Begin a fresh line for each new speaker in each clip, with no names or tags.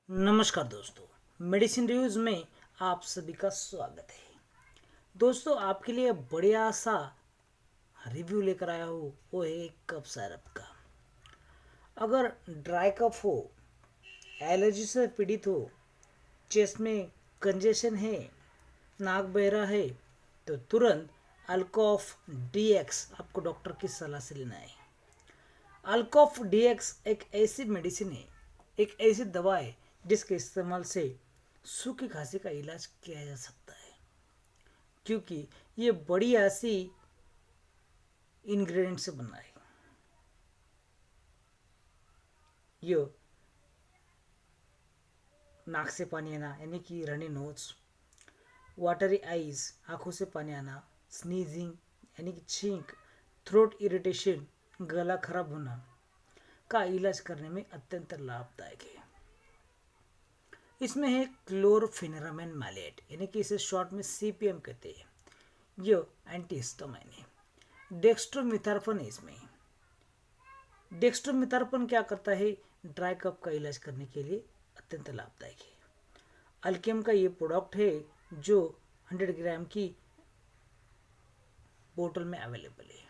नमस्कार दोस्तों, medicine reviews में आप सभी का स्वागत है। दोस्तों, आपके लिए बढ़िया सा रिव्यू लेकर आया हूँ। वो है एक कप सिरप का। अगर ड्राई कफ हो, एलर्जी से पीड़ित हो, चेस्ट में कंजेशन है, नाक बहरा है, तो तुरंत अल्कोफ डीएक्स आपको डॉक्टर की सलाह से लेना है। अल्कोफ डीएक्स एक ऐसी मेडिसिन है, एक ऐसी दवा है जिसके इस्तेमाल से सूखी खांसी का इलाज किया जा सकता है, क्योंकि ये बड़ी ऐसी इंग्रेडिएंट से बना है। ये नाक से पानी आना यानी कि रनी नोज, वाटरी आईज आंखों से पानी आना, स्नीजिंग यानी कि छींक, थ्रोट इरिटेशन गला खराब होना का इलाज करने में अत्यंत लाभदायक है। इसमें है क्लोरफेनेरामिन मैलेट यानी कि इसे शॉर्ट में सीपीएम कहते हैं। ये एंटीहिस्टामाइन है। डेक्स्ट्रोमिथार्फन है इसमें। डेक्स्ट्रोमिथार्फन क्या करता है? ड्राई कफ का इलाज करने के लिए अत्यंत लाभदायक है। अल्केम का ये प्रोडक्ट है जो 100 ग्राम की बोतल में अवेलेबल है।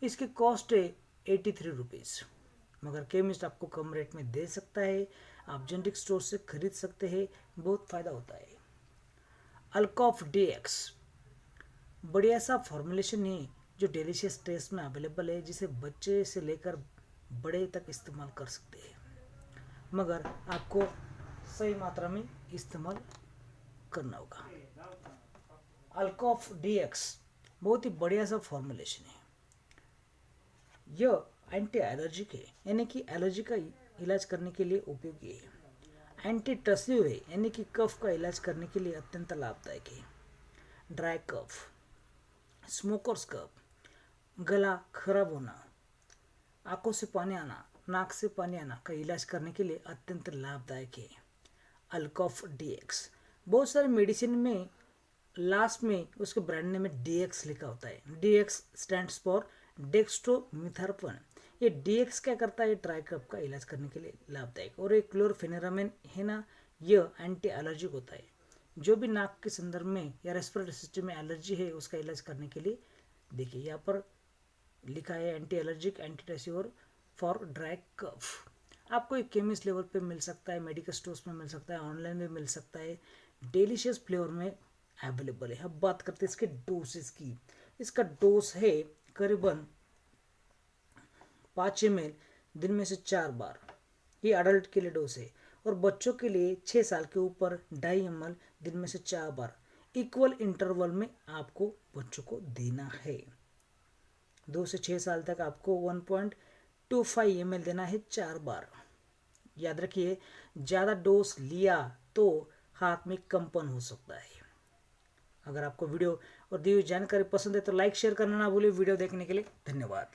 इसकी कॉस्ट है 83 रुपीज़, मगर केमिस्ट आपको कम रेट में दे सकता है। आप जेनेरिक स्टोर से खरीद सकते हैं, बहुत फ़ायदा होता है। अल्कोफ डीएक्स बढ़िया सा फॉर्मुलेशन है जो डिलीशियस टेस्ट में अवेलेबल है, जिसे बच्चे से लेकर बड़े तक इस्तेमाल कर सकते हैं, मगर आपको सही मात्रा में इस्तेमाल करना होगा। अल्कोफ डीएक्स बहुत ही बढ़िया सा फॉर्मुलेशन है। यह एंटी एलर्जिक है यानी कि एलर्जी का इलाज करने के लिए उपयोगी है। एंटी टसिव है यानी कि कफ का इलाज करने के लिए अत्यंत लाभदायक है। ड्राई कफ, स्मोकर्स कफ, गला खराब होना, आंखों से पानी आना, नाक से पानी आना का इलाज करने के लिए अत्यंत लाभदायक है अल्कोफ डीएक्स। बहुत सारे मेडिसिन में लास्ट में उसके ब्रांड नेम में डीएक्स लिखा होता है। DX stands for dextromethorphan. ये डीएक्स क्या करता है? ड्राई कफ का इलाज करने के लिए लाभदायक। और एक क्लोरफेनेरामिन है ना, यह एंटी एलर्जिक होता है। जो भी नाक के संदर्भ में या रेस्पिरेटरी सिस्टम में एलर्जी है, उसका इलाज करने के लिए देखिए यहाँ पर लिखा है anti allergic, antitussive for dry cough. आपको एक केमिस्ट लेवल पे मिल सकता है, मेडिकल स्टोर्स में मिल सकता है, ऑनलाइन में मिल सकता है, डिलीशियस फ्लेवर में अवेलेबल है। अब बात करते हैं इसके डोसेस की। इसका डोज है करीबन 5 ml दिन में से 4 बार। ये अडल्ट के लिए डोज है। और बच्चों के लिए 6 साल के ऊपर 2.5 ml दिन में से 4 बार इक्वल इंटरवल में आपको बच्चों को देना है। 2 से 6 साल तक आपको 1.25 ml देना है 4 बार। याद रखिए, ज़्यादा डोज लिया तो हाथ में कंपन हो सकता है। अगर आपको वीडियो और दी हुई जानकारी पसंद है तो लाइक शेयर करना ना भूलिए। वीडियो देखने के लिए धन्यवाद।